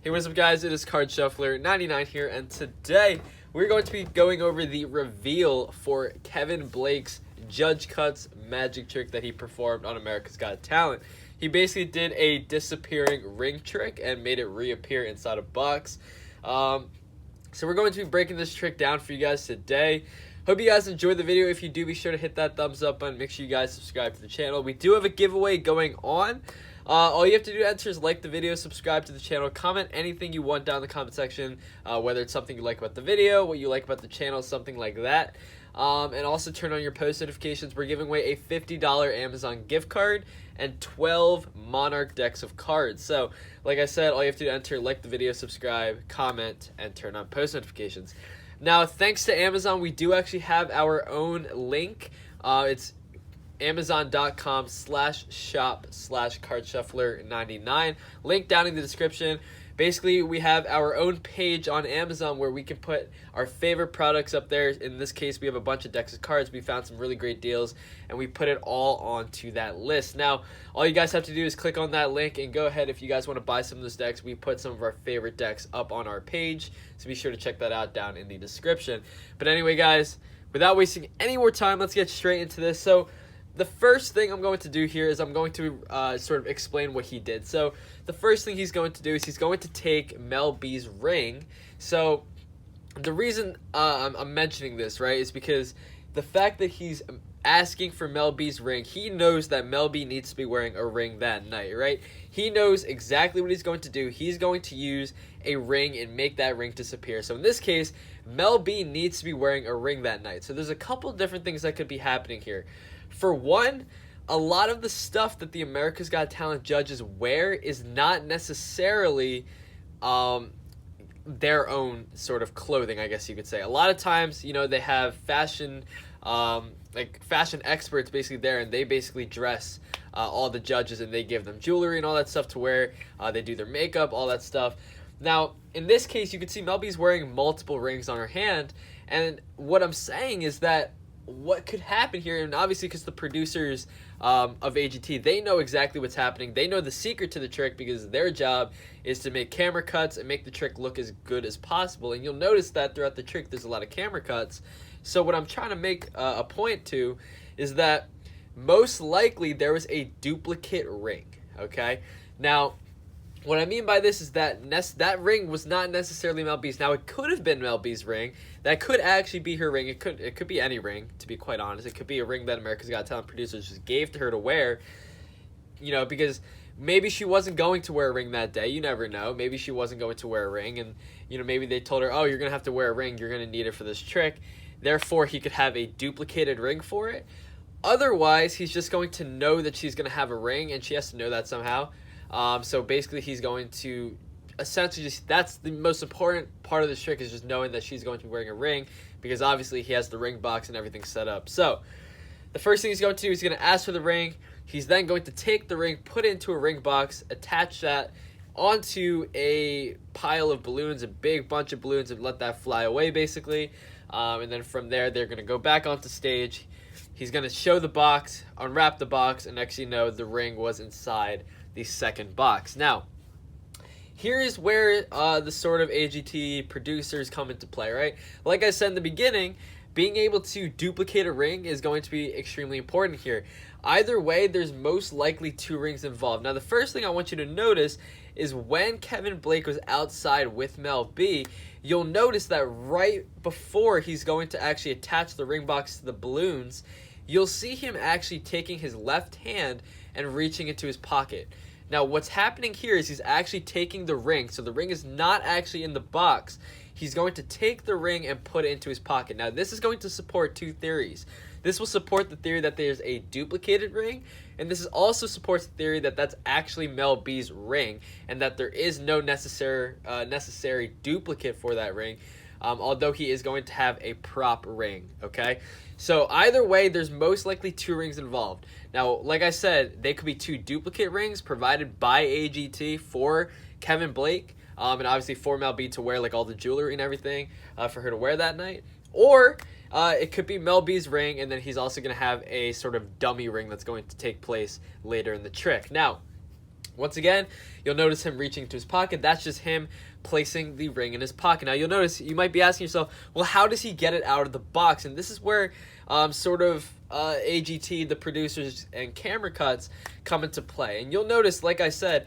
Hey, what's up guys, it is Card Shuffler 99 here, and today we're going to be going over the reveal for Kevin Blake's Judge Cuts magic trick that he performed on America's Got Talent. He basically did a disappearing ring trick and made it reappear inside a box. So we're going to be breaking this trick down for you guys today. Hope you guys enjoyed the video. If you do, be sure to hit that thumbs up button. Make sure you guys subscribe to the channel. We do have a giveaway going on. All you have to do to enter is like the video, subscribe to the channel, comment anything you want down in the comment section, whether it's something you like about the video, what you like about the channel, something like that. And also turn on your post notifications. We're giving away a $50 Amazon gift card and 12 Monarch decks of cards. So, like I said, all you have to do to enter, like the video, subscribe, comment, and turn on post notifications. Now, thanks to Amazon, we do actually have our own link. It's amazon.com/shop/cardshuffler99. Link down in the description. Basically, we have our own page on Amazon where we can put our favorite products up there. In this case, we have a bunch of decks of cards. We found some really great deals, and we put it all onto that list. Now, all you guys have to do is click on that link and go ahead. If you guys want to buy some of those decks, we put some of our favorite decks up on our page, so be sure to check that out down in the description. But anyway, guys, without wasting any more time, let's get straight into this. So, the first thing I'm going to do here is I'm going to sort of explain what he did. So the first thing he's going to do is he's going to take Mel B's ring. So the reason I'm mentioning this, right, is because the fact that he's asking for Mel B's ring, he knows that Mel B needs to be wearing a ring that night, right? He knows exactly what he's going to do. He's going to use a ring and make that ring disappear. So in this case, Mel B needs to be wearing a ring that night. So there's a couple different things that could be happening here. For one, a lot of the stuff that the America's Got Talent judges wear is not necessarily their own sort of clothing, I guess you could say. A lot of times, you know, they have fashion, like fashion experts basically there, and they basically dress all the judges, and they give them jewelry and all that stuff to wear. They do their makeup, all that stuff. Now, in this case, you can see Mel B's wearing multiple rings on her hand, and what I'm saying is that what could happen here, and obviously because the producers of AGT, they know exactly what's happening. They know the secret to the trick because their job is to make camera cuts and make the trick look as good as possible. And you'll notice that throughout the trick there's a lot of camera cuts. So what I'm trying to make a point to is that most likely there was a duplicate ring, okay? Now, what I mean by this is that that ring was not necessarily Mel B's. Now, it could have been Mel B's ring. That could actually be her ring. It could be any ring, to be quite honest. It could be a ring that America's Got Talent producers just gave to her to wear, you know, because maybe she wasn't going to wear a ring that day. You never know. Maybe she wasn't going to wear a ring, and, you know, maybe they told her, oh, you're going to have to wear a ring. You're going to need it for this trick. Therefore, he could have a duplicated ring for it. Otherwise, he's just going to know that she's going to have a ring, and she has to know that somehow. So basically he's going to essentially just, that's the most important part of this trick, is just knowing that she's going to be wearing a ring, because obviously he has the ring box and everything set up. So the first thing he's going to do is he's going to ask for the ring. He's then going to take the ring, put it into a ring box, attach that onto a pile of balloons, a big bunch of balloons, and let that fly away basically. And then from there, they're going to go back onto stage. He's going to show the box, unwrap the box, and next you know, the ring was inside the second box. Now, here is where the sort of AGT producers come into play, right? Like I said in the beginning, being able to duplicate a ring is going to be extremely important here. Either way, there's most likely two rings involved. Now, the first thing I want you to notice is when Kevin Blake was outside with Mel B, you'll notice that right before he's going to actually attach the ring box to the balloons, you'll see him actually taking his left hand and reaching into his pocket. Now, what's happening here is he's actually taking the ring, so the ring is not actually in the box. He's going to take the ring and put it into his pocket. Now, this is going to support two theories. This will support the theory that there's a duplicated ring, and this also supports the theory that that's actually Mel B's ring, and that there is no necessary duplicate for that ring, although he is going to have a prop ring, okay? So either way, there's most likely two rings involved. Now, like I said, they could be two duplicate rings provided by AGT for Kevin Blake, and obviously for Mel B to wear like all the jewelry and everything for her to wear that night. Or it could be Mel B's ring, and then he's also going to have a sort of dummy ring that's going to take place later in the trick. Now, Once again, you'll notice him reaching into his pocket. That's just him placing the ring in his pocket. Now, you'll notice, you might be asking yourself, well, how does he get it out of the box? And this is where AGT, the producers, and camera cuts come into play. And you'll notice, like I said,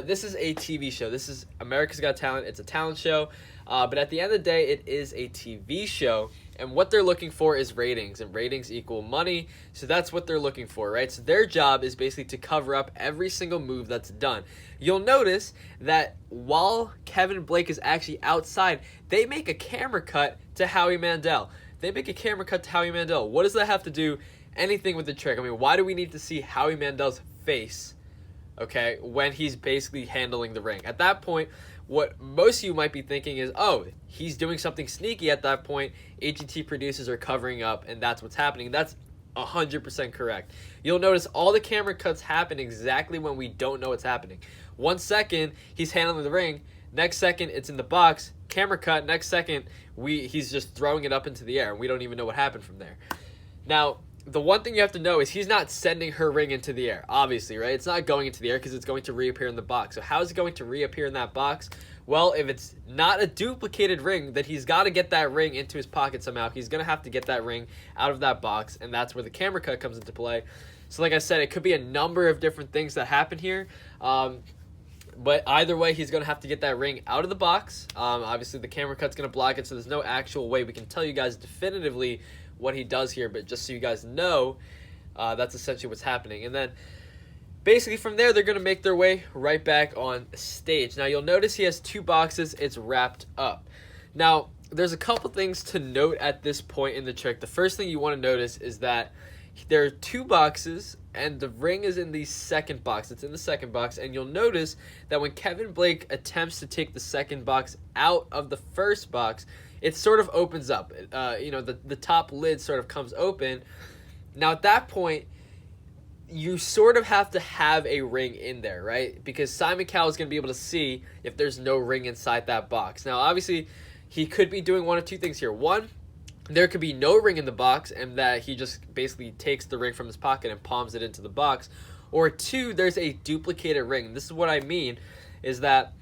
this is a TV show. This is America's Got Talent. It's a talent show. But at the end of the day, it is a TV show. And what they're looking for is ratings, and ratings equal money. So that's what they're looking for, right? So their job is basically to cover up every single move that's done. You'll notice that while Kevin Blake is actually outside, they make a camera cut to Howie Mandel. What does that have to do anything with the trick? I mean, why do we need to see Howie Mandel's face, okay, when he's basically handling the ring? At that point, what most of you might be thinking is, oh, he's doing something sneaky at that point. AGT producers are covering up, and that's what's happening. That's 100% correct. You'll notice all the camera cuts happen exactly when we don't know what's happening. 1 second, he's handling the ring. Next second, it's in the box. Camera cut. Next second, he's just throwing it up into the air, and we don't even know what happened from there. Now, the one thing you have to know is he's not sending her ring into the air, obviously, right? It's not going into the air because it's going to reappear in the box. So how is it going to reappear in that box? Well, if it's not a duplicated ring, then he's got to get that ring into his pocket somehow. He's going to have to get that ring out of that box, and that's where the camera cut comes into play. So like I said, it could be a number of different things that happen here. But either way, he's going to have to get that ring out of the box. Obviously, the camera cut's going to block it, so there's no actual way we can tell you guys definitively what he does here, but just so you guys know, that's essentially what's happening. And then basically from there, they're going to make their way right back on stage. Now, you'll notice he has 2 boxes. It's wrapped up. Now, there's a couple things to note at this point in the trick. The first thing you want to notice is that there are 2 boxes, and the ring is in the second box. It's in the second box, and you'll notice that when Kevin Blake attempts to take the second box out of the first box, it sort of opens up. The top lid sort of comes open. Now, at that point, you sort of have to have a ring in there, right? Because Simon Cowell is going to be able to see if there's no ring inside that box. Now, obviously, he could be doing one of 2 things here. One, there could be no ring in the box, and that he just basically takes the ring from his pocket and palms it into the box. Or 2, there's a duplicated ring. This is what I mean, is that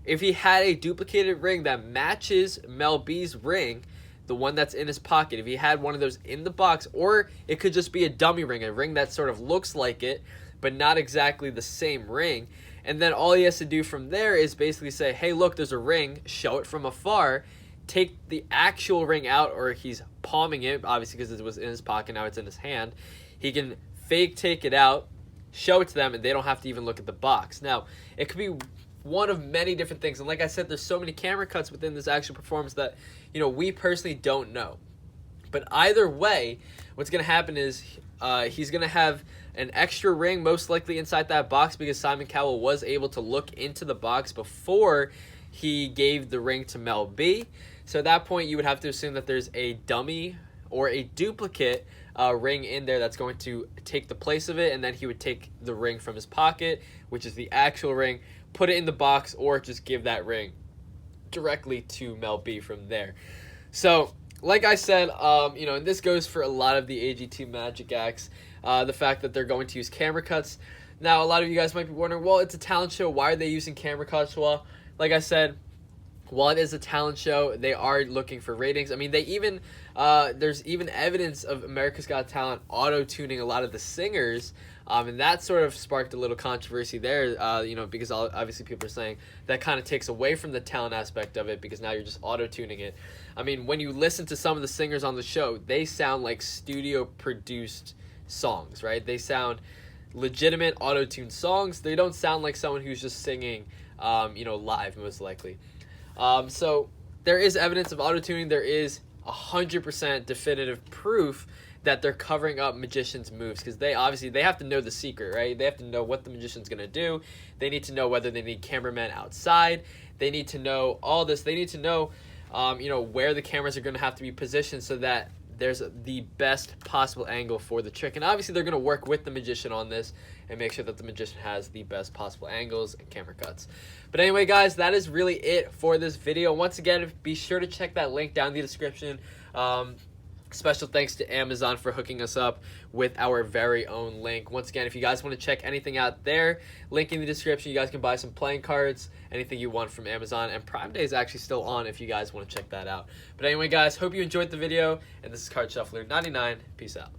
if he had a duplicated ring that matches Mel B's ring, the one that's in his pocket, if he had one of those in the box, or it could just be a dummy ring, a ring that sort of looks like it, but not exactly the same ring. And then all he has to do from there is basically say, hey, look, there's a ring, show it from afar, take the actual ring out, or he's palming it, obviously because it was in his pocket, now it's in his hand. He can fake take it out, show it to them, and they don't have to even look at the box. Now, it could be one of many different things, and like I said, there's so many camera cuts within this actual performance that we personally don't know. But either way, what's going to happen is he's going to have an extra ring most likely inside that box, because Simon Cowell was able to look into the box before he gave the ring to Mel B. So at that point, you would have to assume that there's a dummy or a duplicate ring in there that's going to take the place of it, and then he would take the ring from his pocket, which is the actual ring, put it in the box, or just give that ring directly to Mel B from there. So, like I said, and this goes for a lot of the AGT magic acts, the fact that they're going to use camera cuts. Now, a lot of you guys might be wondering, well, it's a talent show. Why are they using camera cuts? Well, like I said, while it is a talent show, they are looking for ratings. I mean, they even there's even evidence of America's Got Talent auto-tuning a lot of the singers, and that sort of sparked a little controversy there, because obviously people are saying that kind of takes away from the talent aspect of it, because now you're just auto-tuning it. I mean, when you listen to some of the singers on the show, they sound like studio-produced songs, right? They sound legitimate auto-tuned songs. They don't sound like someone who's just singing, live, most likely. So there is evidence of auto-tuning. There is 100% definitive proof that they're covering up magicians' moves, because they have to know the secret, right? They have to know what the magician's going to do. They need to know whether they need cameramen outside. They need to know all this. They need to know, where the cameras are going to have to be positioned so that there's the best possible angle for the trick. And obviously they're going to work with the magician on this and make sure that the magician has the best possible angles and camera cuts. But anyway, guys, that is really it for this video. Once again, be sure to check that link down in the description. Special thanks to Amazon for hooking us up with our very own link. Once again, if you guys want to check anything out there, link in the description. You guys can buy some playing cards, anything you want from Amazon. And Prime Day is actually still on if you guys want to check that out. But anyway, guys, hope you enjoyed the video. And this is Card Shuffler 99. Peace out.